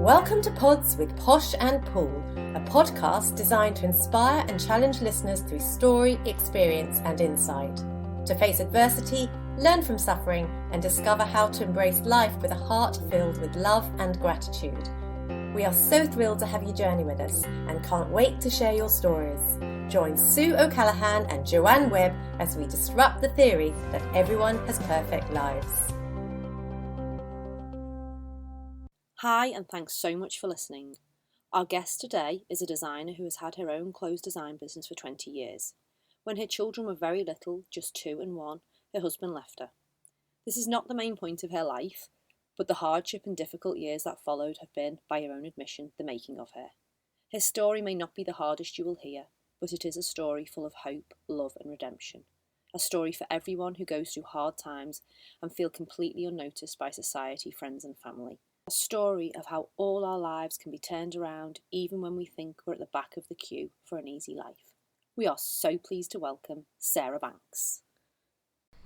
Welcome to Pods with Posh and Paul, a podcast designed to inspire and challenge listeners through story, experience and insight. To face adversity, learn from suffering and discover how to embrace life with a heart filled with love and gratitude. We are so thrilled to have you journey with us and can't wait to share your stories. Join Sue O'Callaghan and Joanne Webb as we disrupt the theory that everyone has perfect lives. Hi, and thanks so much for listening. Our guest today is a designer who has had her own clothes design business for 20 years. When her children were very little, just 2 and 1, her husband left her. This is not the main point of her life, but the hardship and difficult years that followed have been, by her own admission, the making of her. Her story may not be the hardest you will hear, but it is a story full of hope, love and redemption. A story for everyone who goes through hard times and feel completely unnoticed by society, friends and family. A story of how all our lives can be turned around even when we think we're at the back of the queue for an easy life. We are so pleased to welcome Sarah Banks.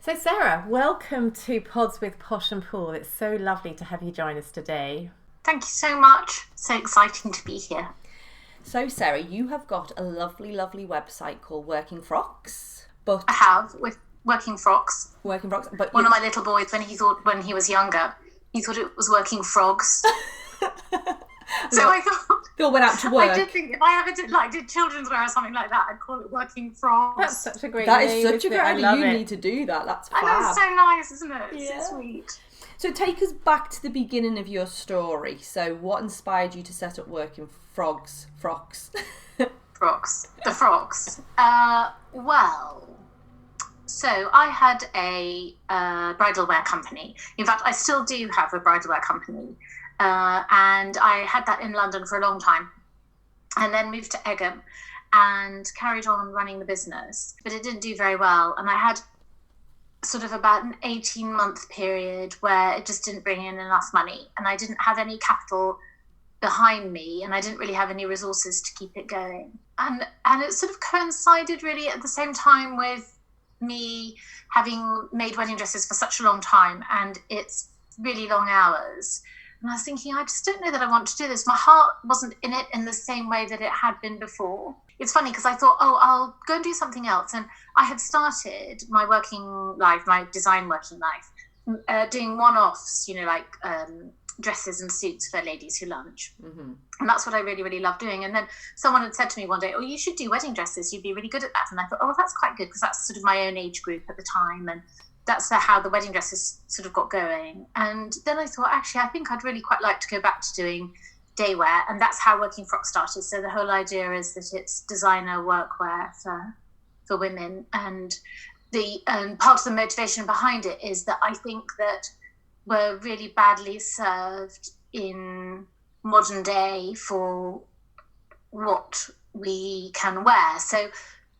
So Sarah, welcome to Pods with Posh and Paul. It's so lovely to have you join us today. Thank you so much. So exciting to be here. So Sarah, you have got a lovely website called Working Frocks. But I have, with Working Frocks. But one of my little boys, when he was younger, he thought it was Working Frogs. So I thought they all went out to work. I did think if I ever did children's wear or something like that, I'd call it Working Frogs. That's such a great That name. is such a great idea. You it. need to do that. That's fab. I know, it's so nice, isn't it? It's Yeah. so sweet. So take us back to the beginning of your story. So what inspired you to set up Working Frocks? Frocks. The Frocks. So I had a bridal wear company. In fact, I still do have a bridal wear company. And I had that in London for a long time. And then moved to Egham and carried on running the business. But it didn't do very well. And I had sort of about an 18-month period where it just didn't bring in enough money. And I didn't have any capital behind me. And I didn't really have any resources to keep it going. And it sort of coincided really at the same time with me having made wedding dresses for such a long time, and it's really long hours. And I was thinking, I just don't know that I want to do this. My heart wasn't in it in the same way that it had been before. It's funny because I thought, I'll go and do something else. And I had started my design working life, doing one-offs, dresses and suits for ladies who lunch. Mm-hmm. And that's what I really, really love doing. And then someone had said to me one day, you should do wedding dresses. You'd be really good at that. And I thought, that's quite good because that's sort of my own age group at the time. And that's how the wedding dresses sort of got going. And then I thought, actually, I think I'd really quite like to go back to doing day wear. And that's how Working Frocks started. So the whole idea is that it's designer workwear for women. And the part of the motivation behind it is that I think that we're really badly served in modern day for what we can wear. So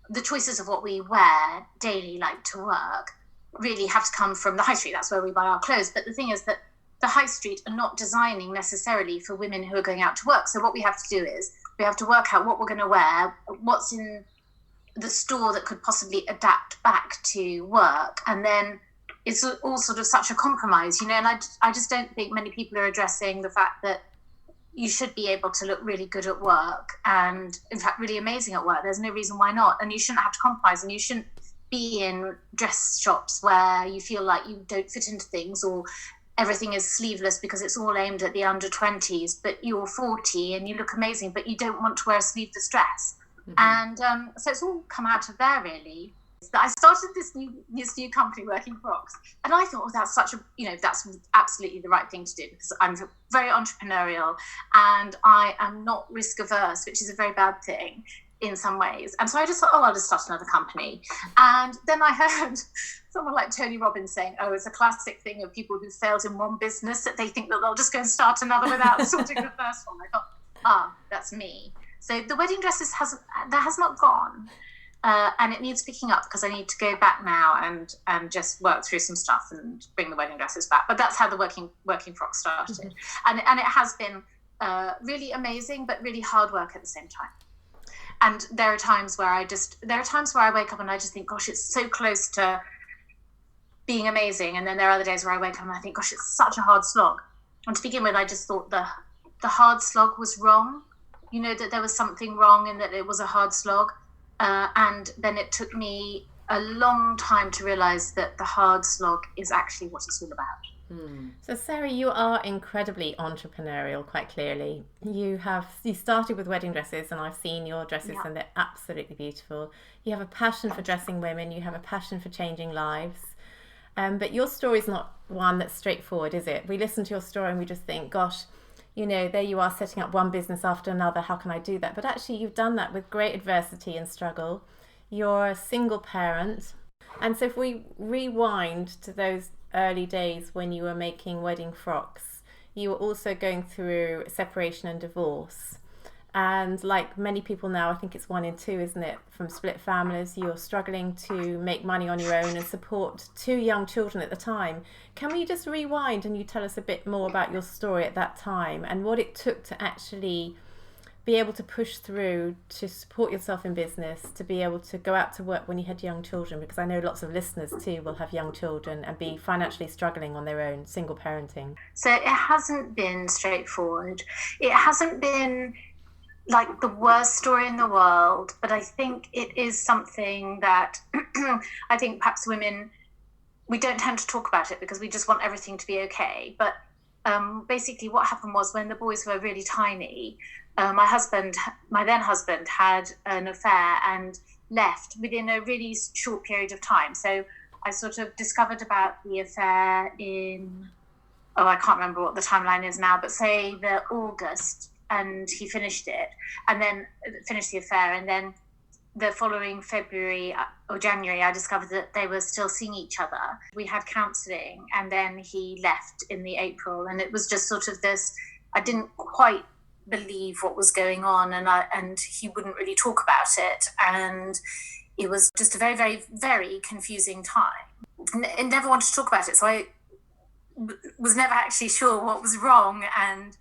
the choices of what we wear daily, like to work, really have to come from the high street. That's where we buy our clothes. But the thing is that the high street are not designing necessarily for women who are going out to work. So what we have to do is we have to work out what we're going to wear, what's in the store that could possibly adapt back to work. And then it's all sort of such a compromise, and I just don't think many people are addressing the fact that you should be able to look really good at work and, in fact, really amazing at work. There's no reason why not. And you shouldn't have to compromise, and you shouldn't be in dress shops where you feel like you don't fit into things or everything is sleeveless because it's all aimed at the under 20s, but you're 40 and you look amazing, but you don't want to wear a sleeveless dress. Mm-hmm. And so it's all come out of there, really. I started this new company, Working Frocks, and I thought, that's that's absolutely the right thing to do because I'm very entrepreneurial and I am not risk averse, which is a very bad thing in some ways. And so I just thought, I'll just start another company. And then I heard someone like Tony Robbins saying, it's a classic thing of people who failed in one business that they think that they'll just go and start another without sorting the first one. I thought, that's me. So the wedding dresses has not gone. And it needs picking up because I need to go back now and just work through some stuff and bring the wedding dresses back. But that's how the Working Frocks started. Mm-hmm. And it has been really amazing, but really hard work at the same time. And there are times where I wake up and I just think, gosh, it's so close to being amazing. And then there are other days where I wake up and I think, gosh, it's such a hard slog. And to begin with, I just thought the the hard slog was wrong, that there was something wrong and that it was a hard slog. And then it took me a long time to realize that the hard slog is actually what it's all about. So Sarah, you are incredibly entrepreneurial, quite clearly. You started with wedding dresses, and I've seen your dresses, and they're absolutely beautiful. You have a passion for dressing women, you have a passion for changing lives. But your story is not one that's straightforward, is it? We listen to your story and we just think, gosh, there you are setting up one business after another. How can I do that? But actually, you've done that with great adversity and struggle. You're a single parent. And so if we rewind to those early days when you were making wedding frocks, you were also going through separation and divorce. And like many people now, I think it's 1 in 2, isn't it, from split families, you're struggling to make money on your own and support 2 young children at the time. Can we just rewind and you tell us a bit more about your story at that time and what it took to actually be able to push through, to support yourself in business, to be able to go out to work when you had young children? Because I know lots of listeners too will have young children and be financially struggling on their own, single parenting. So it hasn't been straightforward. It hasn't been like the worst story in the world, but I think it is something that I think perhaps women, we don't tend to talk about it because we just want everything to be okay. But basically what happened was, when the boys were really tiny, my then husband had an affair and left within a really short period of time. So I sort of discovered about the affair in, I can't remember what the timeline is now, but say the August, and he finished it, and then finished the affair, and then the following February or January, I discovered that they were still seeing each other. We had counselling, and then he left in the April, and it was just sort of this, I didn't quite believe what was going on, and he wouldn't really talk about it, and it was just a very, very, very confusing time. I never wanted to talk about it, so I was never actually sure what was wrong, and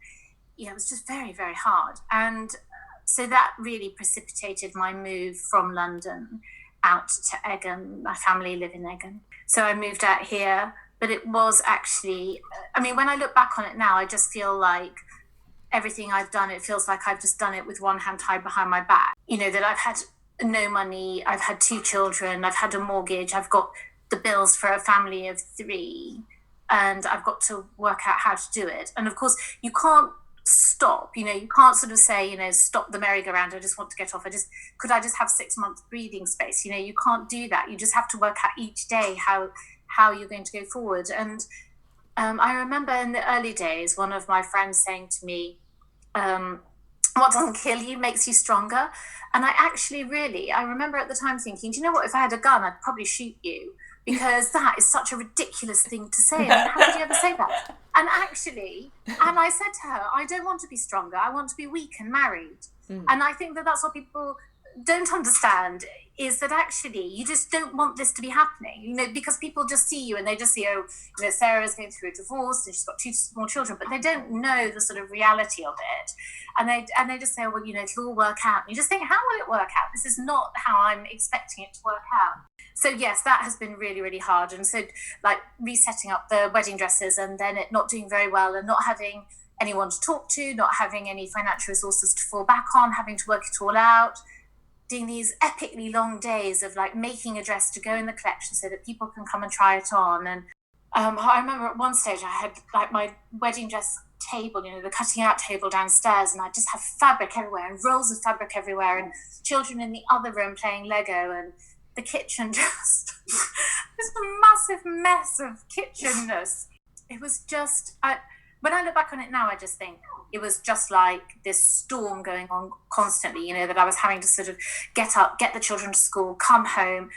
it was just very, very hard. And so that really precipitated my move from London out to Egham. My family live in Egham. So I moved out here, but it was actually, when I look back on it now, I just feel like everything I've done, it feels like I've just done it with one hand tied behind my back. That I've had no money, I've had 2 children, I've had a mortgage, I've got the bills for a family of 3, and I've got to work out how to do it. And of course, you can't stop, you can't sort of say, stop the merry-go-round, I just want to get off, could I just have 6 months breathing space? You can't do that. You just have to work out each day how you're going to go forward. And I remember in the early days, one of my friends saying to me, what doesn't kill you makes you stronger. And I remember at the time thinking, do you know what, if I had a gun, I'd probably shoot you, because that is such a ridiculous thing to say. How could you ever say that? And I said to her, I don't want to be stronger. I want to be weak and married. And I think that that's what people don't understand, is that actually you just don't want this to be happening, because people just see you and they just see, Sarah's going through a divorce and she's got 2 small children, but they don't know the sort of reality of it. And they just say, well, it'll all work out. And you just think, how will it work out? This is not how I'm expecting it to work out. So yes, that has been really, really hard. And so like resetting up the wedding dresses and then it not doing very well and not having anyone to talk to, not having any financial resources to fall back on, having to work it all out, doing these epically long days of like making a dress to go in the collection so that people can come and try it on. And I remember at one stage I had like my wedding dress table, the cutting out table downstairs, and I just have fabric everywhere and rolls of fabric everywhere and children in the other room playing Lego, and the kitchen just a massive mess of kitchenness. It was just, when I look back on it now, I just think it was just like this storm going on constantly, that I was having to sort of get up, get the children to school, come home,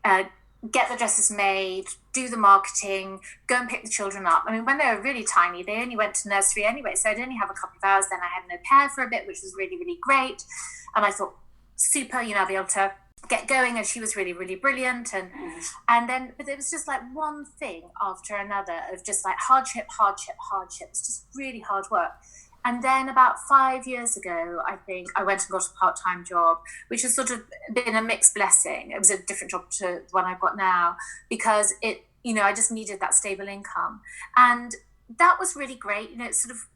get the dresses made, do the marketing, go and pick the children up. When they were really tiny, they only went to nursery anyway, so I'd only have a couple of hours. Then I had an au pair for a bit, which was really, really great. And I thought, super, I'll be able to get going. And she was really, really brilliant. And then, but it was just like one thing after another of just like hardship. It's just really hard work. And then about 5 years ago, I think I went and got a part-time job, which has sort of been a mixed blessing. It was a different job to the one I've got now, because I just needed that stable income. And that was really great. It sort of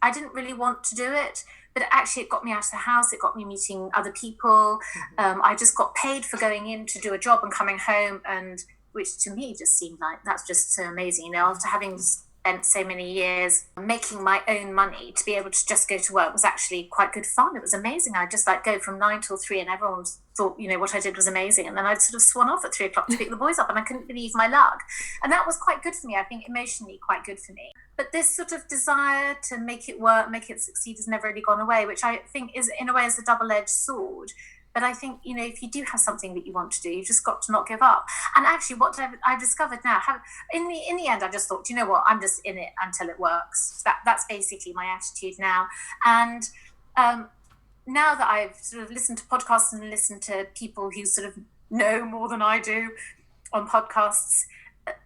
I didn't really want to do it, but actually it got me out of the house. It got me meeting other people. I just got paid for going in to do a job and coming home, and which to me just seemed like that's just so amazing. You know, after having spent so many years making my own money, to be able to just go to work was actually quite good fun. It was amazing. I'd just like go from 9 till 3 and everyone thought, you know, what I did was amazing. And then I'd sort of swan off at 3 o'clock to pick the boys up, and I couldn't believe my luck. And that was quite good for me. I think emotionally quite good for me. But this sort of desire to make it work, make it succeed has never really gone away, which I think is in a way is a double-edged sword. But I think, you know, if you do have something that you want to do, you've just got to not give up. And actually what I've discovered now, in the end, I just thought, you know what, I'm just in it until it works. That's basically my attitude now. And now that I've sort of listened to podcasts and listened to people who sort of know more than I do on podcasts,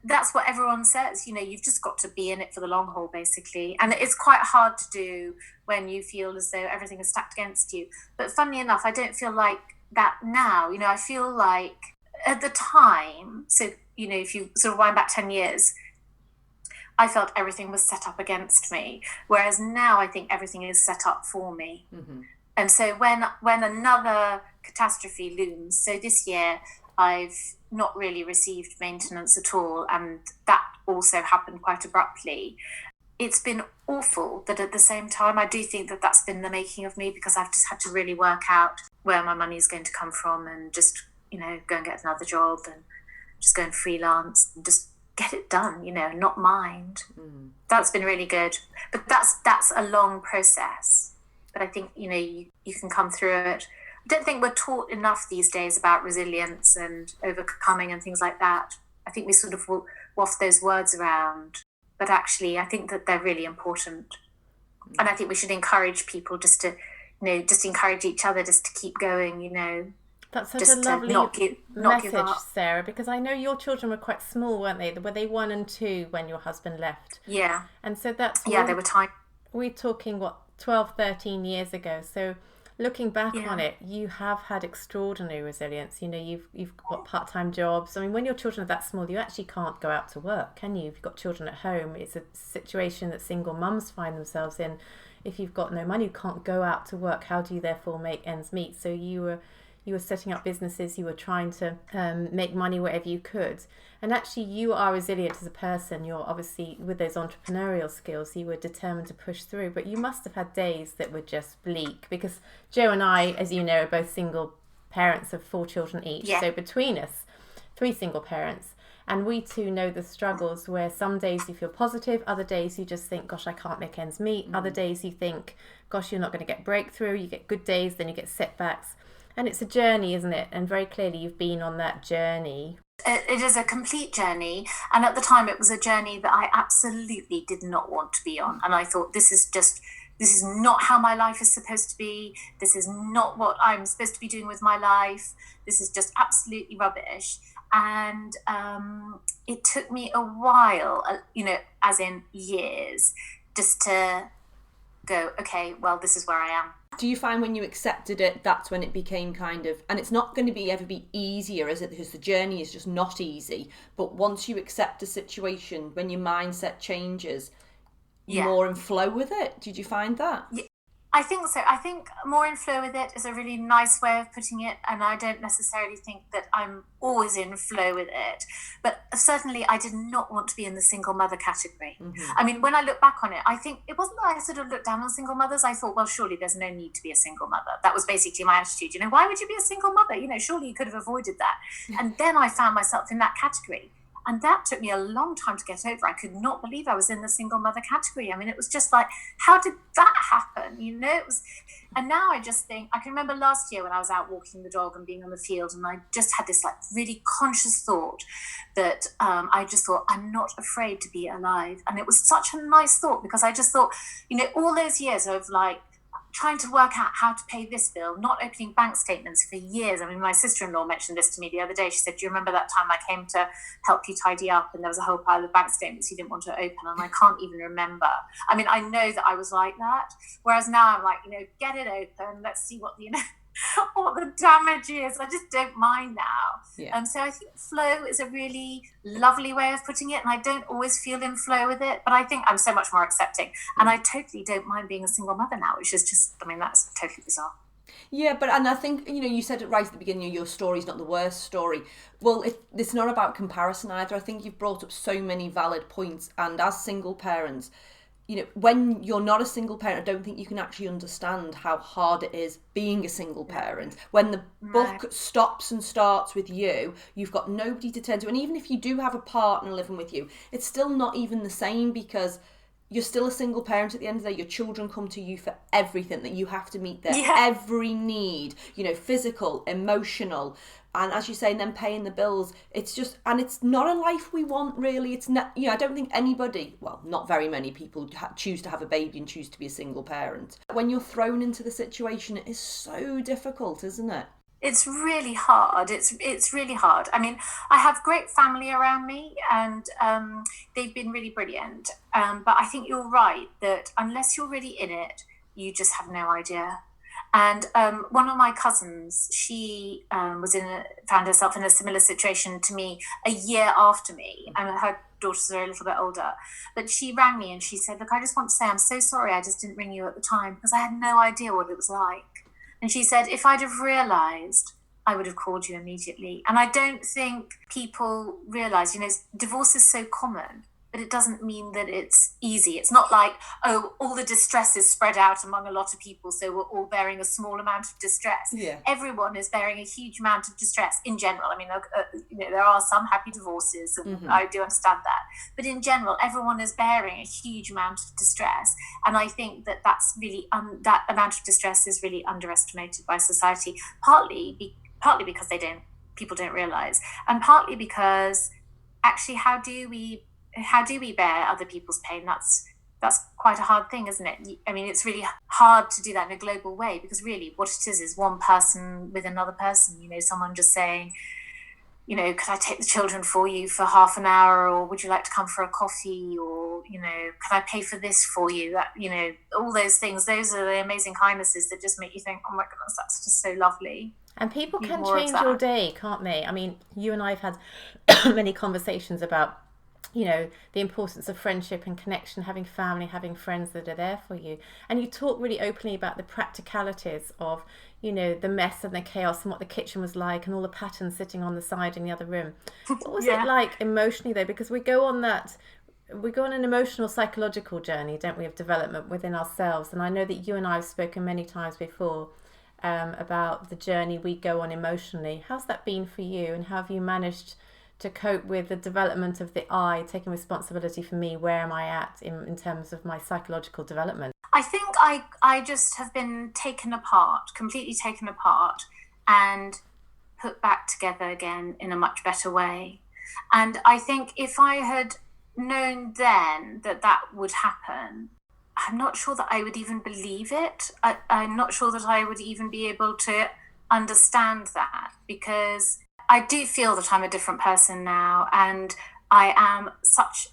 that's what everyone says. You know, you've just got to be in it for the long haul, basically. And it's quite hard to do when you feel as though everything is stacked against you. But funnily enough, I don't feel like that now. You know, I feel like at the time, so, you know, if you sort of wind back 10 years, I felt everything was set up against me. Whereas now I think everything is set up for me. Mm-hmm. And so when another catastrophe looms, so this year I've not really received maintenance at all, and that also happened quite abruptly. It's been awful, but at the same time I do think that that's been the making of me, because I've just had to really work out where my money is going to come from, and just, you know, go and get another job and just go and freelance and just get it done, you know, not mind. That's been really good, but that's a long process. But I think, you know, you can come through it. I don't think we're taught enough these days about resilience and overcoming and things like that. I think we sort of waft those words around, but actually I think that they're really important. And I think we should encourage people just to, you know, just encourage each other just to keep going, you know. That's such a lovely message, Sarah, because I know your children were quite small, weren't they? Were they 1 and 2 when your husband left? Yeah. And so that's... Yeah, they were tiny. We're talking, 12, 13 years ago. So looking back on it, you have had extraordinary resilience. You know, you've got part-time jobs. I mean, when your children are that small, you actually can't go out to work, can you? If you've got children at home, it's a situation that single mums find themselves in. If you've got no money, you can't go out to work. How do you therefore make ends meet? So you were setting up businesses, you were trying to make money wherever you could. And actually you are resilient as a person. You're obviously, with those entrepreneurial skills, you were determined to push through. But you must have had days that were just bleak, because Joe and I, as you know, are both single parents of 4 children each. Yeah. So between us, 3 single parents. And we too know the struggles where some days you feel positive, other days you just think, gosh, I can't make ends meet. Other days you think, gosh, you're not going to get breakthrough. You get good days, then you get setbacks. And it's a journey, isn't it? And very clearly you've been on that journey. It is a complete journey. And at the time it was a journey that I absolutely did not want to be on. And I thought, this is not how my life is supposed to be. This is not what I'm supposed to be doing with my life. This is just absolutely rubbish. And it took me a while, you know, as in years, just to go, okay, well, this is where I am. Do you find when you accepted it, that's when it became kind of, and it's not going to ever be easier, is it? Because the journey is just not easy. But once you accept a situation, when your mindset changes, you're more in flow with it. Did you find that? Yeah, I think so. I think more in flow with it is a really nice way of putting it. And I don't necessarily think that I'm always in flow with it. But certainly I did not want to be in the single mother category. Mm-hmm. I mean, when I look back on it, I think it wasn't that I sort of looked down on single mothers. I thought, well, surely there's no need to be a single mother. That was basically my attitude. You know, why would you be a single mother? You know, surely you could have avoided that. And then I found myself in that category. And that took me a long time to get over. I could not believe I was in the single mother category. I mean, it was just like, how did that happen? You know, it was, and now I just think, I can remember last year when I was out walking the dog and being on the field, and I just had this like really conscious thought that I just thought, I'm not afraid to be alive. And it was such a nice thought, because I just thought, you know, all those years of like, trying to work out how to pay this bill, not opening bank statements for years. I mean, my sister-in-law mentioned this to me the other day. She said, do you remember that time I came to help you tidy up and there was a whole pile of bank statements you didn't want to open? And I can't even remember. I mean, I know that I was like that. Whereas now I'm like, you know, get it open. Let's see what, you know, what the damage is. I just don't mind now. Yeah. So I think flow is a really lovely way of putting it, and I don't always feel in flow with it, but I think I'm so much more accepting, and I totally don't mind being a single mother now, which is just, I mean, that's totally bizarre. Yeah, and I think, you said it right at the beginning, your story's not the worst story. Well, it's not about comparison either. I think you've brought up so many valid points, and as single parents, when you're not a single parent, I don't think you can actually understand how hard it is being a single parent. When the book stops and starts with you, you've got nobody to turn to. And even if you do have a partner living with you, it's still not even the same, because you're still a single parent at the end of the day. Your children come to you for everything, that you have to meet their every need, physical, emotional. And as you say, and then paying the bills, it's just, and it's not a life we want, really. It's not, I don't think anybody, well, not very many people choose to have a baby and choose to be a single parent. When you're thrown into the situation, it is so difficult, isn't it? It's really hard. It's really hard. I mean, I have great family around me, and they've been really brilliant. But I think you're right that unless you're really in it, you just have no idea. And one of my cousins, she found herself in a similar situation to me a year after me, and her daughters are a little bit older. But she rang me and she said, "Look, I just want to say I'm so sorry I just didn't ring you at the time, because I had no idea what it was like." And she said, "If I'd have realised, I would have called you immediately." And I don't think people realise, divorce is so common, but it doesn't mean that it's easy. It's not like, oh, all the distress is spread out among a lot of people, so we're all bearing a small amount of distress. Yeah. Everyone is bearing a huge amount of distress in general. I mean, there are some happy divorces, and I do understand that. But in general, everyone is bearing a huge amount of distress. And I think that that's really, that amount of distress is really underestimated by society, partly because people don't realise, and partly because actually, how do we bear other people's pain? That's quite a hard thing, isn't it? I mean, it's really hard to do that in a global way, because really what it is one person with another person, someone just saying, could I take the children for you for half an hour, or would you like to come for a coffee, or, could I pay for this for you? That, all those things, those are the amazing kindnesses that just make you think, oh my goodness, that's just so lovely. And people can change your day, can't they? I mean, you and I have had many conversations about, the importance of friendship and connection, having family, having friends that are there for you. And you talk really openly about the practicalities of, the mess and the chaos and what the kitchen was like and all the patterns sitting on the side in the other room. What was it like emotionally, though? Because we go on an emotional, psychological journey, don't we, of development within ourselves. And I know that you and I have spoken many times before about the journey we go on emotionally. How's that been for you, and how have you managed to cope with the development of the I, taking responsibility for me? Where am I at in terms of my psychological development? I think I just have been completely taken apart, and put back together again in a much better way. And I think if I had known then that would happen, I'm not sure that I would even believe it. I'm not sure that I would even be able to understand that, because I do feel that I'm a different person now, and I am such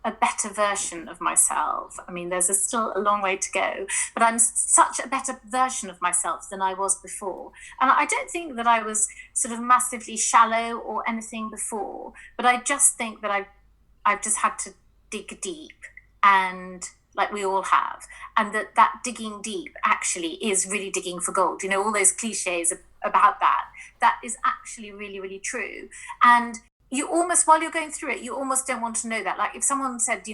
a better version of myself. I mean, there's still a long way to go, but I'm such a better version of myself than I was before. And I don't think that I was sort of massively shallow or anything before, but I just think that I've just had to dig deep, and like we all have, and that digging deep actually is really digging for gold. All those cliches about that is actually really, really true. And you almost, while you're going through it, you almost don't want to know that. Like if someone said,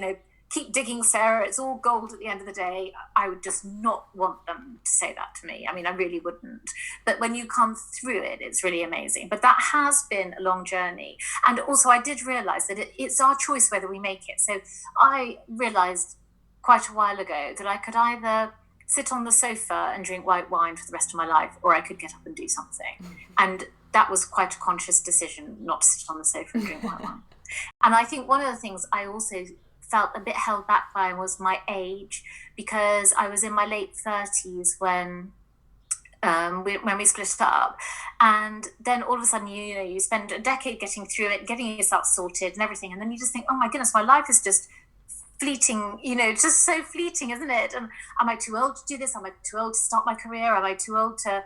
keep digging, Sarah, it's all gold at the end of the day, I would just not want them to say that to me. I mean, I really wouldn't. But when you come through it, it's really amazing. But that has been a long journey. And also I did realise that it's our choice whether we make it. So I realised quite a while ago that I could either sit on the sofa and drink white wine for the rest of my life, or I could get up and do something. And that was quite a conscious decision, not to sit on the sofa and drink white wine. And I think one of the things I also felt a bit held back by was my age, because I was in my late 30s when we split up. And then all of a sudden, you spend a decade getting through it, getting yourself sorted and everything. And then you just think, oh my goodness, my life is just fleeting, just so fleeting, isn't it? And am I too old to do this? Am I too old to start my career? Am I too old to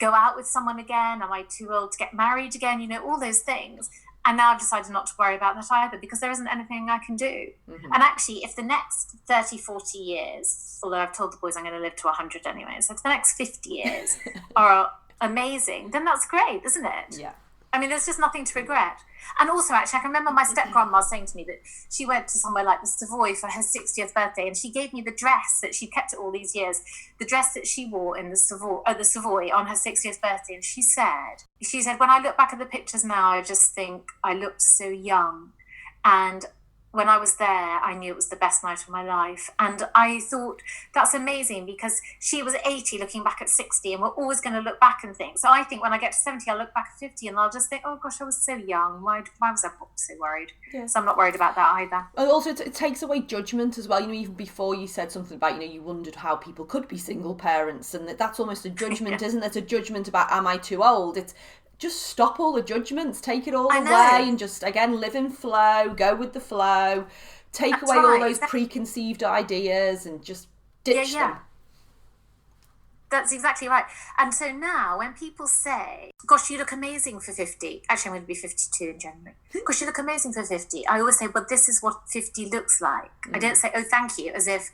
go out with someone again? Am I too old to get married again? You know, all those things. And now I've decided not to worry about that either, because there isn't anything I can do. Mm-hmm. And actually, if the next 30, 40 years, although I've told the boys I'm going to live to 100 anyway, so if the next 50 years are amazing, then that's great, isn't it? Yeah. I mean, there's just nothing to regret. And also, actually, I can remember my step-grandma saying to me that she went to somewhere like the Savoy for her 60th birthday, and she gave me the dress that she kept it all these years, the dress that she wore in the Savoy on her 60th birthday. And she said, when I look back at the pictures now, I just think I looked so young. And when I was there, I knew it was the best night of my life. And I thought that's amazing, because she was 80 looking back at 60, and we're always going to look back and think. So I think when I get to 70, I'll look back at 50 and I'll just think, oh gosh, I was so young. Why was I so worried? Yeah. So I'm not worried about that either. And also it takes away judgment as well. You know, even before you said something about, you know, you wondered how people could be single parents, and that's almost a judgment, isn't it? It's a judgment about, am I too old? It's just stop all the judgments, take it all away, and just, again, live in flow, go with the flow, take away all those preconceived ideas and just ditch them. That's exactly right. And so now when people say, gosh, you look amazing for 50. Actually, I'm going to be 52 in January. Gosh, you look amazing for 50. I always say, well, this is what 50 looks like. I don't say, oh, thank you, as if,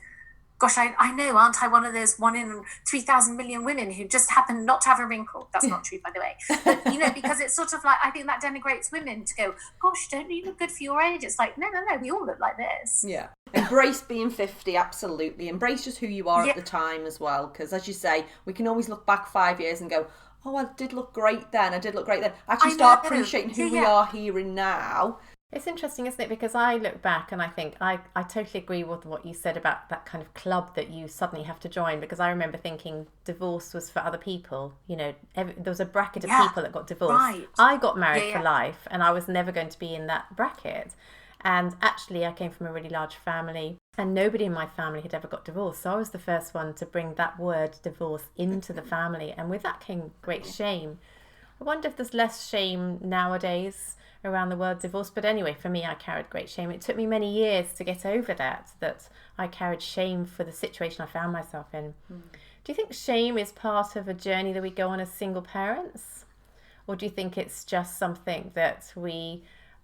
gosh, I know, aren't I one of those 1 in 3,000 million women who just happen not to have a wrinkle? That's not true, by the way. But, you know, because it's sort of like, I think that denigrates women to go, gosh, don't you look good for your age? It's like, no, we all look like this. Yeah. Embrace being 50, absolutely. Embrace just who you are at the time as well. Because as you say, we can always look back 5 years and go, oh, I did look great then. Actually start appreciating who we are here and now. It's interesting, isn't it? Because I look back and I think I totally agree with what you said about that kind of club that you suddenly have to join, because I remember thinking divorce was for other people. You know, there was a bracket of people that got divorced. Right. I got married for life, and I was never going to be in that bracket. And actually, I came from a really large family, and nobody in my family had ever got divorced. So I was the first one to bring that word divorce into the family. And with that came great shame. I wonder if there's less shame nowadays around the word divorce. But anyway, for me, I carried great shame. It took me many years to get over that I carried shame for the situation I found myself in. Do you think shame is part of a journey that we go on as single parents? Or do you think it's just something that we,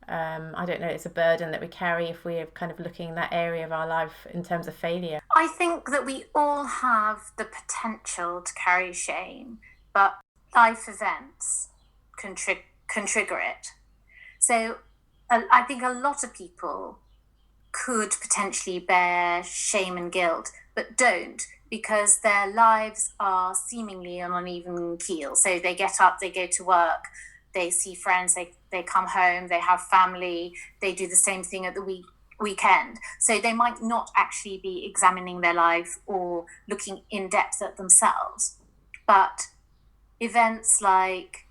I don't know, it's a burden that we carry if we're kind of looking in that area of our life in terms of failure? I think that we all have the potential to carry shame, but life events can trigger it. So I think a lot of people could potentially bear shame and guilt, but don't, because their lives are seemingly on an even keel. So they get up, they go to work, they see friends, they come home, they have family, they do the same thing at the weekend. So they might not actually be examining their life or looking in depth at themselves. But events like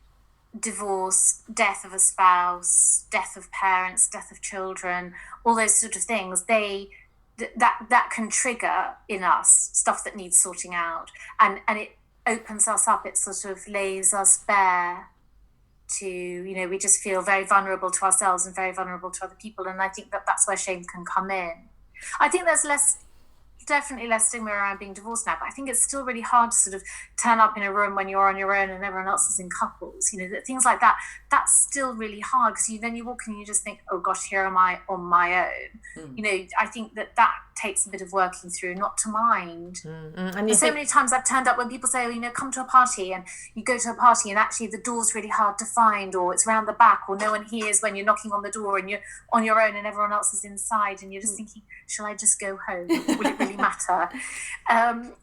divorce, death of a spouse, death of parents, death of children, all those sort of things, that can trigger in us stuff that needs sorting out, and it opens us up. It sort of lays us bare to, you know, we just feel very vulnerable to ourselves and very vulnerable to other people. And I think that's where shame can come in. I think there's definitely less stigma around being divorced now, but I think it's still really hard to sort of turn up in a room when you're on your own and everyone else is in couples, you know, things like that. That's still really hard, because then you walk in and you just think, oh gosh, here am I on my own. You know, I think that takes a bit of working through, not to mind. And so many times I've turned up when people say, oh, you know, come to a party, and you go to a party and actually the door's really hard to find, or it's around the back, or no one hears when you're knocking on the door and you're on your own and everyone else is inside, and you're just thinking, shall I just go home? Will it really matter?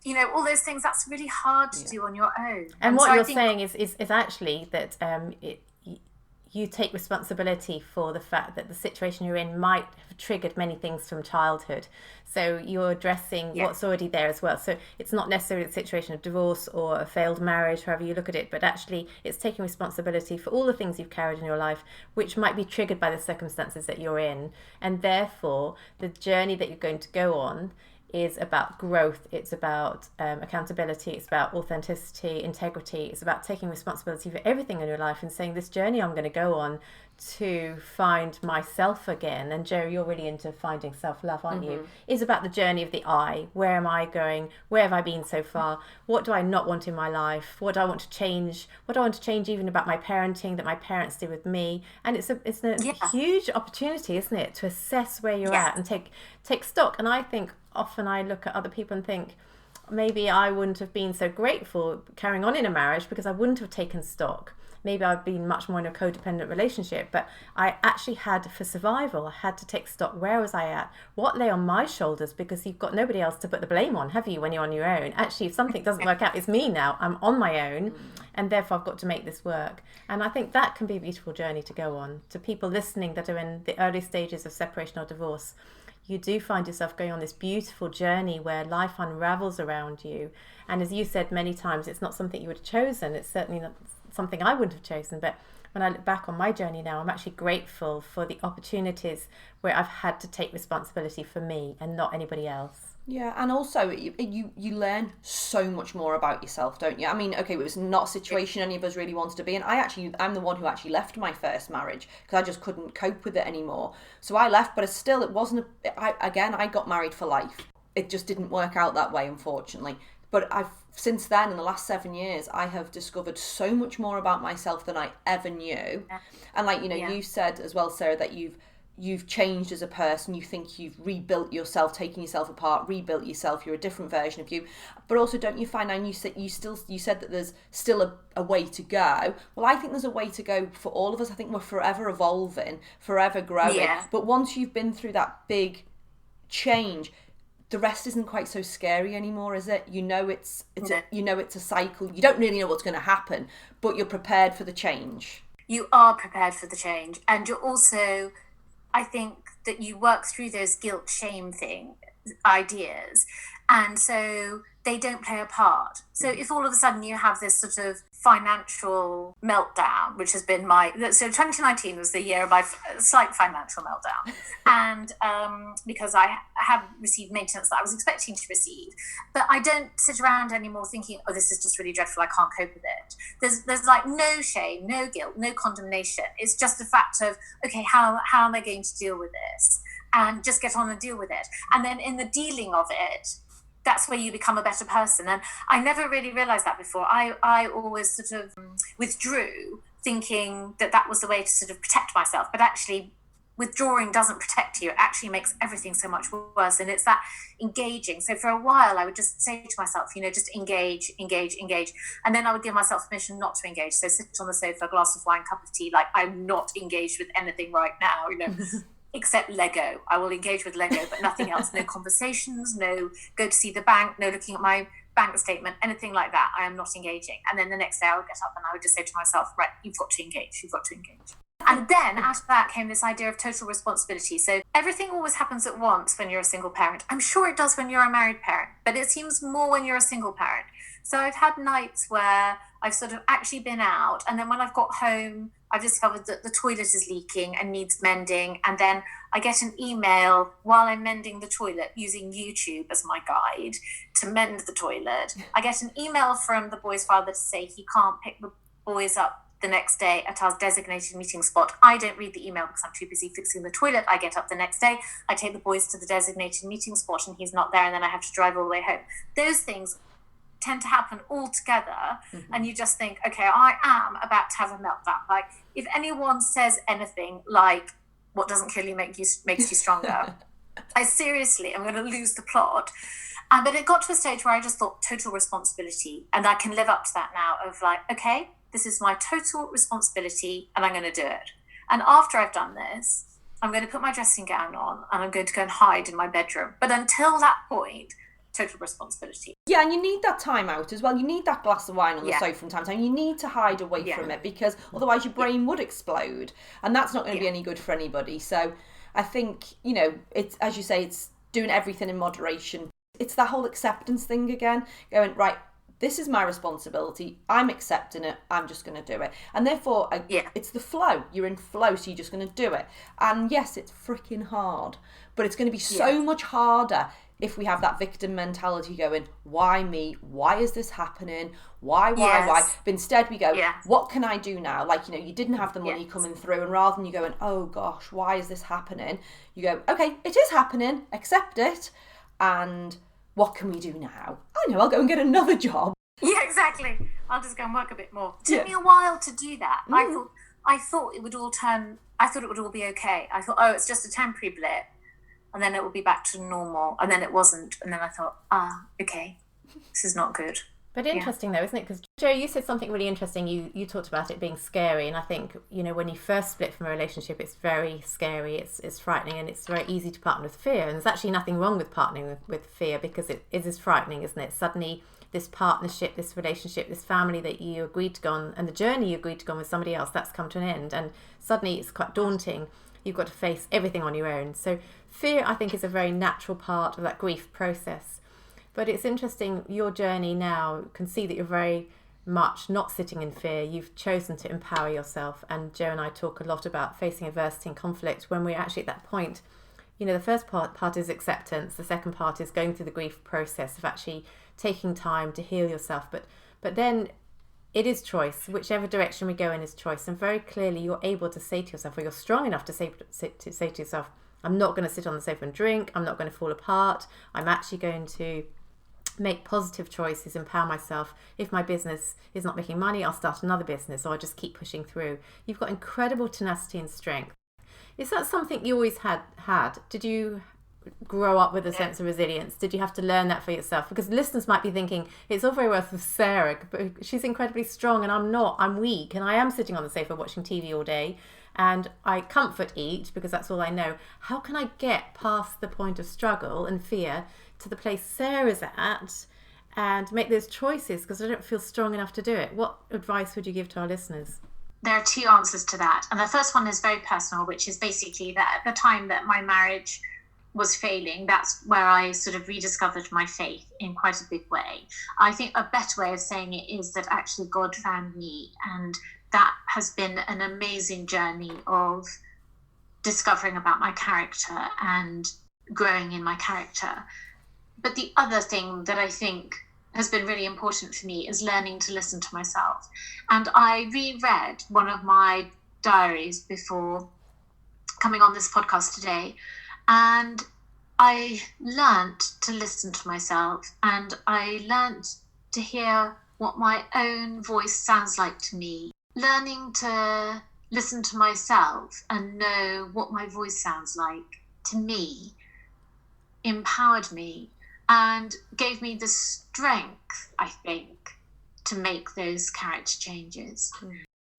You know, all those things, that's really hard to do on your own. And what you're saying is actually that you take responsibility for the fact that the situation you're in might have triggered many things from childhood. So you're addressing what's already there as well. So it's not necessarily the situation of divorce or a failed marriage, however you look at it, but actually it's taking responsibility for all the things you've carried in your life, which might be triggered by the circumstances that you're in. And therefore, the journey that you're going to go on is about growth. It's about accountability. It's about authenticity, integrity. It's about taking responsibility for everything in your life and saying, this journey I'm going to go on to find myself again. And Joe, you're really into finding self-love, aren't you? Is about the journey of the I. Where am I going? Where have I been so far? What do I not want in my life? What do I want to change? What do I want to change even about my parenting that my parents did with me? And it's a huge opportunity, isn't it, to assess where you're at and take stock. And I think often I look at other people and think, maybe I wouldn't have been so grateful carrying on in a marriage because I wouldn't have taken stock. Maybe I've been much more in a codependent relationship, but I actually had, for survival, I had to take stock. Where was I at? What lay on my shoulders? Because you've got nobody else to put the blame on, have you, when you're on your own? Actually, if something doesn't work out, it's me now. I'm on my own, and therefore I've got to make this work. And I think that can be a beautiful journey to go on. To people listening that are in the early stages of separation or divorce, you do find yourself going on this beautiful journey where life unravels around you. And as you said many times, it's not something you would have chosen. It's certainly not something I wouldn't have chosen. But when I look back on my journey now, I'm actually grateful for the opportunities where I've had to take responsibility for me and not anybody else. Yeah, and also you learn so much more about yourself, don't you? I mean, okay, it was not a situation any of us really wanted to be in. I'm the one who actually left my first marriage because I just couldn't cope with it anymore. So I left, but it wasn't. I got married for life. It just didn't work out that way, unfortunately. But since then, in the last 7 years, I have discovered so much more about myself than I ever knew. And you said as well, Sarah, that you've changed as a person. You think you've rebuilt yourself, taken yourself apart, rebuilt yourself. You're a different version of you. But also, don't you find, and you said that there's still a way to go. Well, I think there's a way to go for all of us. I think we're forever evolving, forever growing. Yeah. But once you've been through that big change, the rest isn't quite so scary anymore, is it? It's a cycle. You don't really know what's going to happen, but you're prepared for the change. You are prepared for the change, and you're also, I think that you work through those guilt, shame ideas, and so they don't play a part. So if all of a sudden you have this sort of financial meltdown, which has been so 2019 was the year of my slight financial meltdown, and because I have received maintenance that I was expecting to receive, but I don't sit around anymore thinking, oh, this is just really dreadful, I can't cope with it. There's like no shame, no guilt, no condemnation. It's just a fact of, okay, how am I going to deal with this, and just get on and deal with it. And then in the dealing of it, that's where you become a better person. And I never really realized that before. I always sort of withdrew, thinking that was the way to sort of protect myself. But actually, withdrawing doesn't protect you. It actually makes everything so much worse. And it's that engaging. So for a while, I would just say to myself, just engage. And then I would give myself permission not to engage. So sit on the sofa, a glass of wine, cup of tea, like I'm not engaged with anything right now, except Lego. I will engage with Lego, but nothing else. No conversations, no go to see the bank, no looking at my bank statement, anything like that. I am not engaging. And then the next day I would get up and I would just say to myself, right, you've got to engage. And then after that came this idea of total responsibility. So everything always happens at once when you're a single parent. I'm sure it does when you're a married parent, but it seems more when you're a single parent. So I've had nights where I've sort of actually been out, and then when I've got home, I've discovered that the toilet is leaking and needs mending. And then I get an email while I'm mending the toilet using YouTube as my guide to mend the toilet. I get an email from the boy's father to say he can't pick the boys up the next day at our designated meeting spot. I don't read the email because I'm too busy fixing the toilet. I get up the next day, I take the boys to the designated meeting spot and he's not there, and then I have to drive all the way home. Those things tend to happen all together, and you just think, okay, I am about to have a meltdown. Like, if anyone says anything like, what doesn't kill you makes you stronger, I seriously am going to lose the plot. But it got to a stage where I just thought total responsibility, and I can live up to that now of like, okay, this is my total responsibility and I'm going to do it. And after I've done this, I'm going to put my dressing gown on and I'm going to go and hide in my bedroom. But until that point, total responsibility. Yeah, and you need that time out as well. You need that glass of wine on the sofa from time to time. You need to hide away from it, because otherwise your brain would explode, and that's not going to be any good for anybody. So I think, it's, as you say, it's doing everything in moderation. It's that whole acceptance thing again, going, right, this is my responsibility, I'm accepting it, I'm just going to do it. And therefore, it's the flow. You're in flow, so you're just going to do it. And yes, it's freaking hard, but it's going to be so much harder if we have that victim mentality going, why me? Why is this happening? Why? Yes. But instead we go, Yeah. what can I do now? Like, you know, you didn't have the money Yes. coming through, and rather than you going, oh gosh, why is this happening? You go, okay, it is happening, accept it, and what can we do now? I know, I'll go and get another job. Yeah, exactly. I'll just go and work a bit more. It took me a while to do that. I thought it would all be okay. I thought, oh, it's just a temporary blip, and then it will be back to normal. And then it wasn't. And then I thought, okay, this is not good. But interesting though, isn't it? Because Jo, you said something really interesting. You talked about it being scary, and I think, you know, when you first split from a relationship, it's very scary, it's frightening, and it's very easy to partner with fear. And there's actually nothing wrong with partnering with fear, because it is frightening, isn't it? Suddenly this partnership, this relationship, this family that you agreed to go on, and the journey you agreed to go on with somebody else, that's come to an end, and suddenly it's quite daunting. You've got to face everything on your own. So fear, I think, is a very natural part of that grief process. But it's interesting, your journey now, can see that you're very much not sitting in fear. You've chosen to empower yourself. And Jo and I talk a lot about facing adversity and conflict when we're actually at that point. You know, the first part is acceptance. The second part is going through the grief process of actually taking time to heal yourself. But then it is choice. Whichever direction we go in is choice. And very clearly you're able to say to yourself, or you're strong enough to say to yourself, I'm not going to sit on the sofa and drink. I'm not going to fall apart. I'm actually going to make positive choices, empower myself. If my business is not making money, I'll start another business, or I'll just keep pushing through. You've got incredible tenacity and strength. Is that something you always had? Did you grow up with a sense of resilience? Did you have to learn that for yourself? Because listeners might be thinking, it's all very well for Sarah, but she's incredibly strong and I'm not. I'm weak, and I am sitting on the sofa watching TV all day, and I comfort eat because that's all I know. How can I get past the point of struggle and fear to the place Sarah's at and make those choices, because I don't feel strong enough to do it? What advice would you give to our listeners? There are two answers to that. And the first one is very personal, which is basically that at the time that my marriage was failing, that's where I sort of rediscovered my faith in quite a big way. I think a better way of saying it is that actually God found me, and that has been an amazing journey of discovering about my character and growing in my character. But the other thing that I think has been really important for me is learning to listen to myself. And I reread one of my diaries before coming on this podcast today, and I learnt to listen to myself, and I learnt to hear what my own voice sounds like to me. Learning to listen to myself and know what my voice sounds like to me empowered me and gave me the strength, I think, to make those character changes.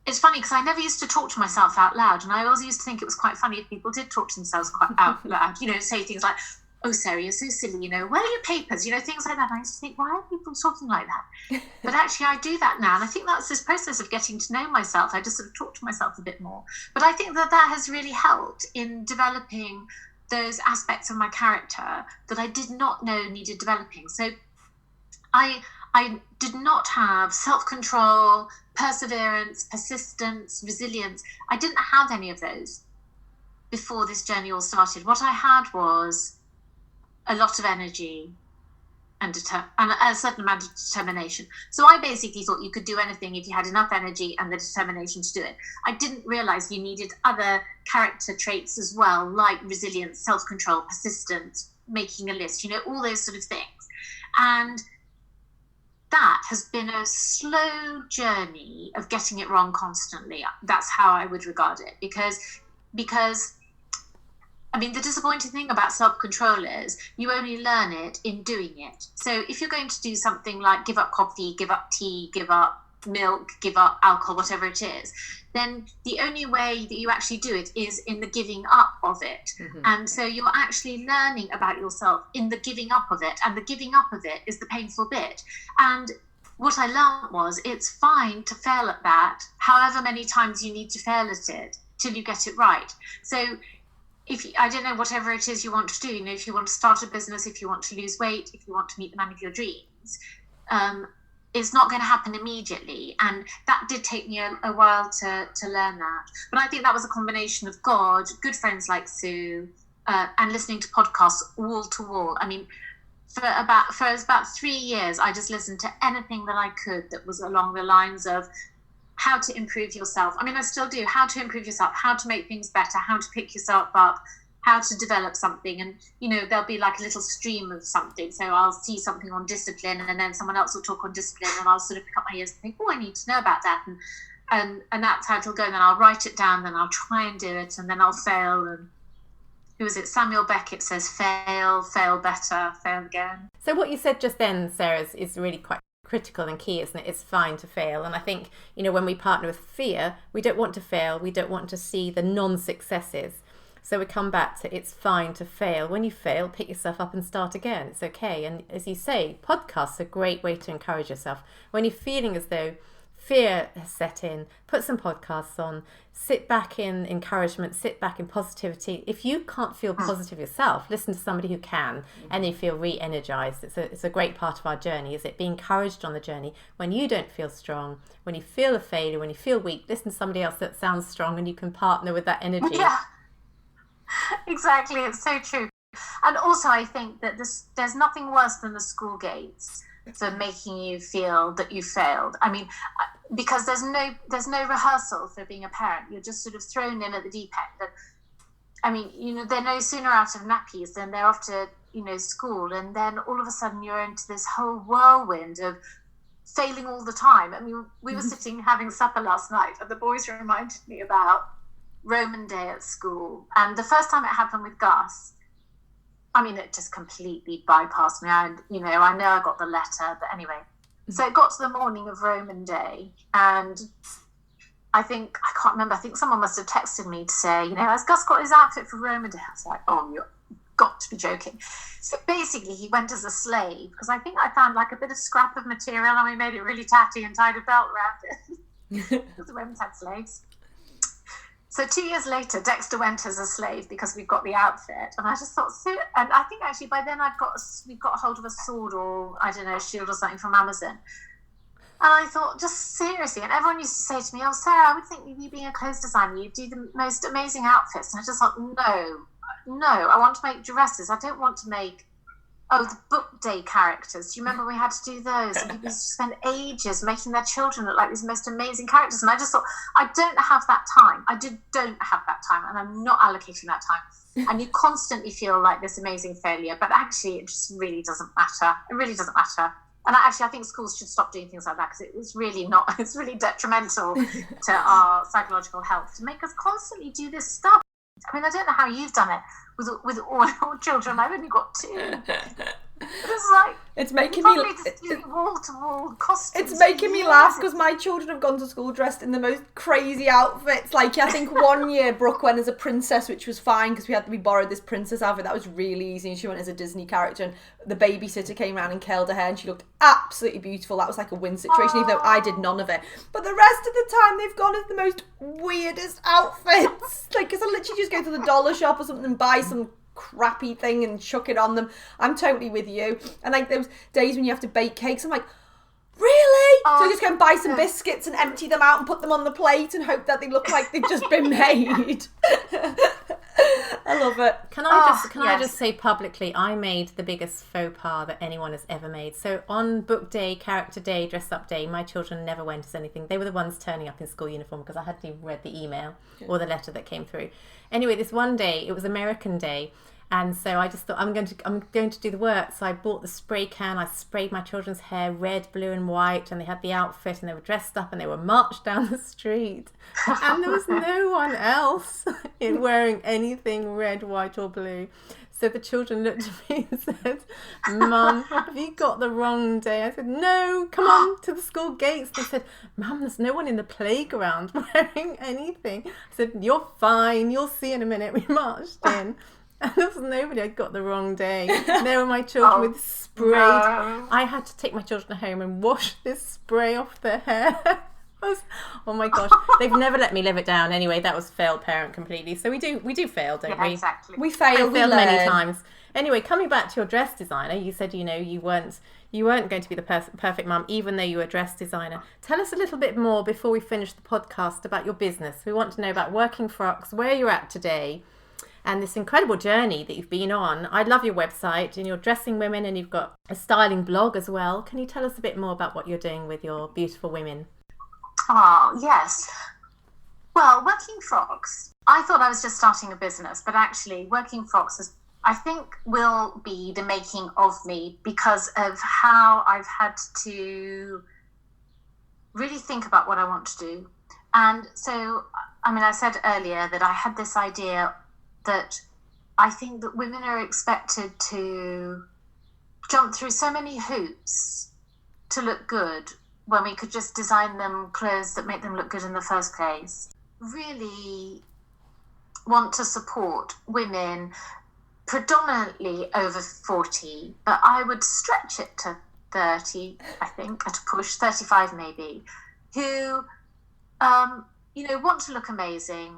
It's funny because I never used to talk to myself out loud, and I always used to think it was quite funny if people did talk to themselves quite out loud, you know, say things like, oh, Sarah, you're so silly, you know, where are your papers? You know, things like that. And I used to think, why are people talking like that? But actually I do that now, and I think that's this process of getting to know myself. I just sort of talk to myself a bit more. But I think that has really helped in developing those aspects of my character that I did not know needed developing. So I did not have self-control, perseverance, persistence, resilience. I didn't have any of those before this journey all started. What I had was a lot of energy and a certain amount of determination. So I basically thought you could do anything if you had enough energy and the determination to do it. I didn't realize you needed other character traits as well, like resilience, self-control, persistence, making a list, you know, all those sort of things. And that has been a slow journey of getting it wrong constantly. That's how I would regard it, because I mean, the disappointing thing about self-control is you only learn it in doing it. So if you're going to do something like give up coffee, give up tea, give up milk, give up alcohol, whatever it is, then the only way that you actually do it is in the giving up of it. Mm-hmm. And so you're actually learning about yourself in the giving up of it. And the giving up of it is the painful bit. And what I learned was it's fine to fail at that, however many times you need to fail at it till you get it right. So I don't know, whatever it is you want to do, you know, if you want to start a business, if you want to lose weight, if you want to meet the man of your dreams, it's not going to happen immediately. And that did take me a while to learn that. But I think that was a combination of God, good friends like Sue, and listening to podcasts wall to wall. I mean, about 3 years, I just listened to anything that I could that was along the lines of how to improve yourself. I mean, I still do. How to improve yourself, how to make things better, how to pick yourself up, how to develop something. And, there'll be like a little stream of something. So I'll see something on discipline, and then someone else will talk on discipline, and I'll sort of pick up my ears and think, oh, I need to know about that. And that's how it'll go. And then I'll write it down, then I'll try and do it, and then I'll fail. And who is it? Samuel Beckett says, fail better, fail again. So what you said just then, Sarah, is really quite critical and key, isn't it? It's fine to fail. And I think, when we partner with fear, we don't want to fail. We don't want to see the non-successes. So we come back to, it's fine to fail. When you fail, pick yourself up and start again. It's okay. And as you say, podcasts are a great way to encourage yourself. When you're feeling as though fear has set in, put some podcasts on, sit back in encouragement, sit back in positivity. If you can't feel positive yourself, listen to somebody who can, and you feel re-energized. It's a great part of our journey, is it? Be encouraged on the journey. When you don't feel strong, when you feel a failure, when you feel weak, listen to somebody else that sounds strong, and you can partner with that energy. Yeah, exactly. It's so true. And also, I think that there's nothing worse than the school gates for making you feel that you failed. I mean, because there's no rehearsal for being a parent. You're just sort of thrown in at the deep end. And, I mean, they're no sooner out of nappies than they're off to, school. And then all of a sudden you're into this whole whirlwind of failing all the time. I mean, we were sitting having supper last night, and the boys reminded me about Roman Day at school. And the first time it happened with Gus, I mean, it just completely bypassed me. I know I got the letter, but anyway. So it got to the morning of Roman Day, and I can't remember, I think someone must have texted me to say, has Gus got his outfit for Roman Day? I was like, oh, you've got to be joking. So basically he went as a slave, because I think I found like a bit of scrap of material, and we made it really tatty and tied a belt around it. Because the Romans had slaves. So 2 years later, Dexter went as a slave because we got the outfit, and I just thought, and I think actually by then we got hold of a sword or I don't know, a shield or something from Amazon, and I thought, just seriously, and everyone used to say to me, "Oh, Sarah, I would think you being a clothes designer, you do the most amazing outfits," and I just thought, no, I want to make dresses. I don't want to make the book day characters. Do you remember we had to do those? And people used to spend ages making their children look like these most amazing characters. And I just thought, I don't have that time. Don't have that time, and I'm not allocating that time. And you constantly feel like this amazing failure, but actually it just really doesn't matter. It really doesn't matter. And I think schools should stop doing things like that, because it's really detrimental to our psychological health to make us constantly do this stuff. I mean, I don't know how you've done it with all your children. I've only got 2. But it's like, it's making me wall-to-wall costumes. It's making me laugh because my children have gone to school dressed in the most crazy outfits. Like, I think one year Brooke went as a princess, which was fine because we borrowed this princess outfit that was really easy, and she went as a Disney character, and the babysitter came around and curled her hair, and she looked absolutely beautiful. That was like a win situation, even though I did none of it. But the rest of the time they've gone as the most weirdest outfits. Like, because I literally just go to the dollar shop or something and buy some crappy thing and chuck it on them. I'm totally with you. And like those days when you have to bake cakes, I'm like, really? So I just go and buy some biscuits and empty them out and put them on the plate and hope that they look like they've just been made. I love it. Can I just say publicly, I made the biggest faux pas that anyone has ever made. So on book day, character day, dress up day, my children never went as anything. They were the ones turning up in school uniform because I hadn't even read the email or the letter that came through. Anyway, this one day, it was American Day. And so I just thought, I'm going to do the work. So I bought the spray can. I sprayed my children's hair red, blue and white, and they had the outfit, and they were dressed up, and they were marched down the street. And there was no one else wearing anything red, white or blue. So the children looked at me and said, "Mum, have you got the wrong day?" I said, "No, come on to the school gates." They said, "Mum, there's no one in the playground wearing anything." I said, "You're fine. You'll see in a minute." We marched in. And there was nobody. I'd got the wrong day. There were my children with spray. No. I had to take my children home and wash this spray off their hair. Oh my gosh. They've never let me live it down. Anyway, that was failed parent completely. So we do fail, don't we? Exactly. We fail. We failed many times. Anyway, coming back to your dress designer, you said, you weren't going to be the perfect mum, even though you were a dress designer. Tell us a little bit more before we finish the podcast about your business. We want to know about Working Frocks, where you're at today, and this incredible journey that you've been on. I love your website, and you're dressing women, and you've got a styling blog as well. Can you tell us a bit more about what you're doing with your beautiful women? Oh, yes. Well, Working Frocks, I thought I was just starting a business, but actually Working Frocks I think will be the making of me, because of how I've had to really think about what I want to do. And so, I mean, I said earlier that I had this idea that I think that women are expected to jump through so many hoops to look good, when we could just design them clothes that make them look good in the first place. Really want to support women predominantly over 40, but I would stretch it to 30, I think, at a push, 35 maybe, who, want to look amazing,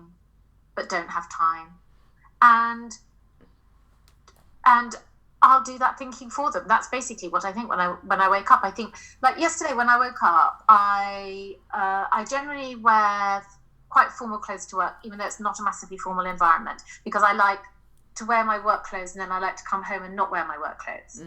but don't have time. And I'll do that thinking for them. That's basically what I think when I wake up. I think, like yesterday when I woke up, I generally wear quite formal clothes to work, even though it's not a massively formal environment, because I like to wear my work clothes, and then I like to come home and not wear my work clothes.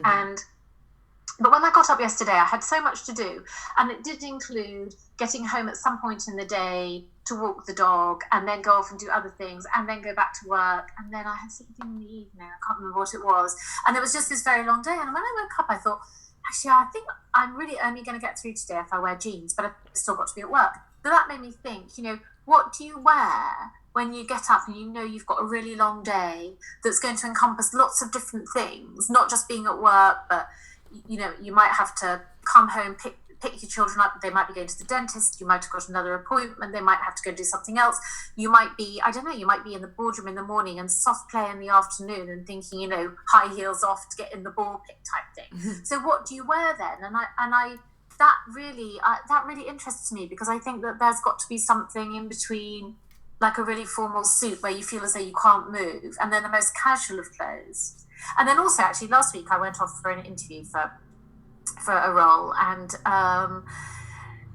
But when I got up yesterday, I had so much to do, and it did include getting home at some point in the day to walk the dog, and then go off and do other things, and then go back to work, and then I had something in the evening, I can't remember what it was, and it was just this very long day. And when I woke up, I thought, actually, I think I'm really only going to get through today if I wear jeans, but I've still got to be at work. So that made me think, what do you wear when you get up and you've got a really long day that's going to encompass lots of different things, not just being at work, but you might have to come home, pick your children up, they might be going to the dentist, you might have got another appointment, they might have to go do something else, you might be in the boardroom in the morning and soft play in the afternoon and thinking, high heels off to get in the ball pick type thing. So what do you wear then? And that really interests me, because I think that there's got to be something in between, like a really formal suit where you feel as though you can't move, and then the most casual of clothes. And then also, actually, last week I went off for an interview for a role, and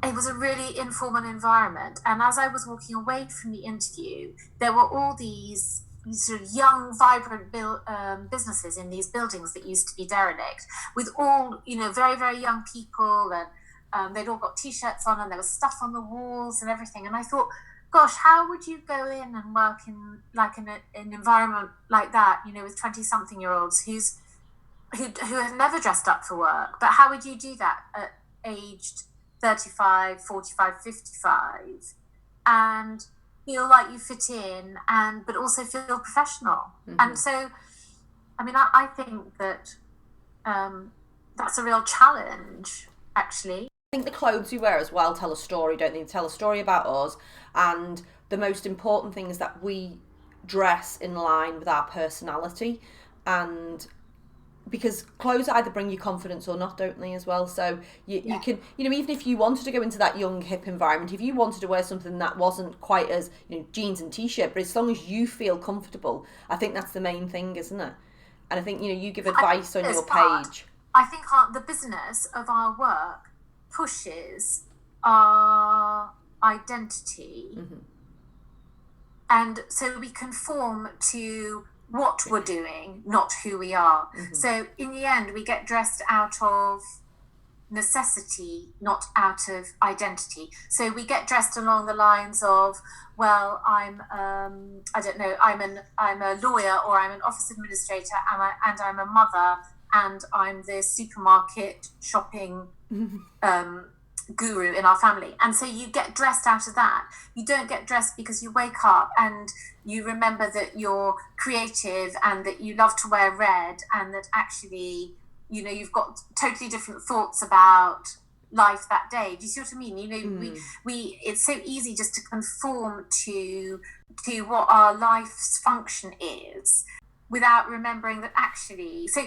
it was a really informal environment. And as I was walking away from the interview, there were all these sort of young, vibrant businesses in these buildings that used to be derelict, with all, very, very young people, and they'd all got T-shirts on, and there was stuff on the walls and everything. And I thought, gosh, how would you go in and work in an environment like that, with 20-something-year-olds who have never dressed up for work? But how would you do that at aged 35, 45, 55, and feel like you fit in, but also feel professional? And so, I mean, I think that that's a real challenge, actually. I think the clothes we wear as well tell a story, don't they? They tell a story about us, and the most important thing is that we dress in line with our personality, and because clothes either bring you confidence or not, don't they, as well? So you can, even if you wanted to go into that young, hip environment, if you wanted to wear something that wasn't quite as, jeans and T-shirt, but as long as you feel comfortable, I think that's the main thing, isn't it? And I think, you give advice on your page. I think the business of our work pushes our identity, and so we conform to what we're doing, not who we are. So in the end, we get dressed out of necessity, not out of identity. So we get dressed along the lines of, well, I'm a lawyer, or I'm an office administrator, and I'm a mother, and I'm the supermarket shopping guru in our family. And so you get dressed out of that. You don't get dressed because you wake up and you remember that you're creative and that you love to wear red, and that actually, you've got totally different thoughts about life that day. Do you see what I mean? We it's so easy just to conform to what our life's function is, without remembering that actually, so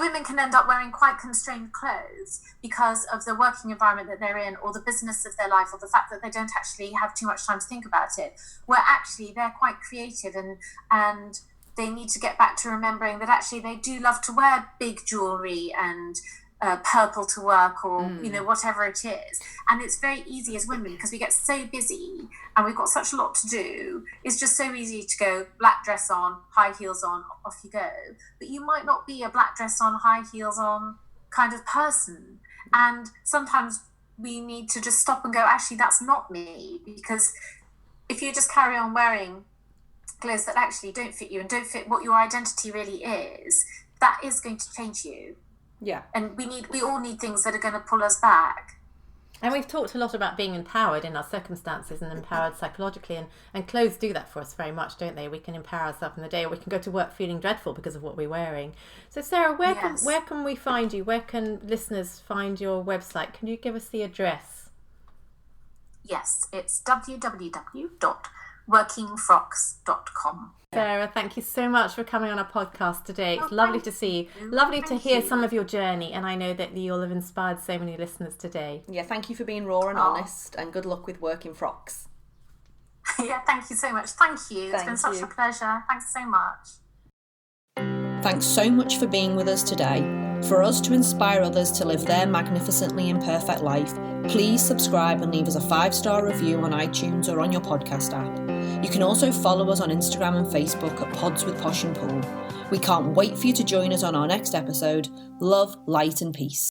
women can end up wearing quite constrained clothes because of the working environment that they're in, or the business of their life, or the fact that they don't actually have too much time to think about it, where actually they're quite creative, and they need to get back to remembering that actually they do love to wear big jewelry and purple to work, or you know, whatever it is. And it's very easy as women, because we get so busy and we've got such a lot to do. It's just so easy to go black dress on, high heels on, off you go. But you might not be a black dress on, high heels on kind of person. And sometimes we need to just stop and go, actually, that's not me. Because if you just carry on wearing clothes that actually don't fit you and don't fit what your identity really is, that is going to change you. Yeah. And we all need things that are going to pull us back. And we've talked a lot about being empowered in our circumstances and empowered psychologically, and clothes do that for us very much, don't they? We can empower ourselves in the day, or we can go to work feeling dreadful because of what we're wearing. So Sarah, where can we find you? Where can listeners find your website? Can you give us the address? Yes, it's www.workingfrocks.com. Sarah, thank you so much for coming on our podcast today. It's lovely to see you. Lovely to hear some of your journey, and I know that you'll have inspired so many listeners today. Yeah, thank you for being raw and honest, and good luck with working frocks. Yeah, thank you so much. Thank you. It's been such a pleasure. Thanks so much. Thanks so much for being with us today. For us to inspire others to live their magnificently imperfect life, please subscribe and leave us a 5-star review on iTunes or on your podcast app. You can also follow us on Instagram and Facebook at Pods with Posh and Pool. We can't wait for you to join us on our next episode. Love, light and peace.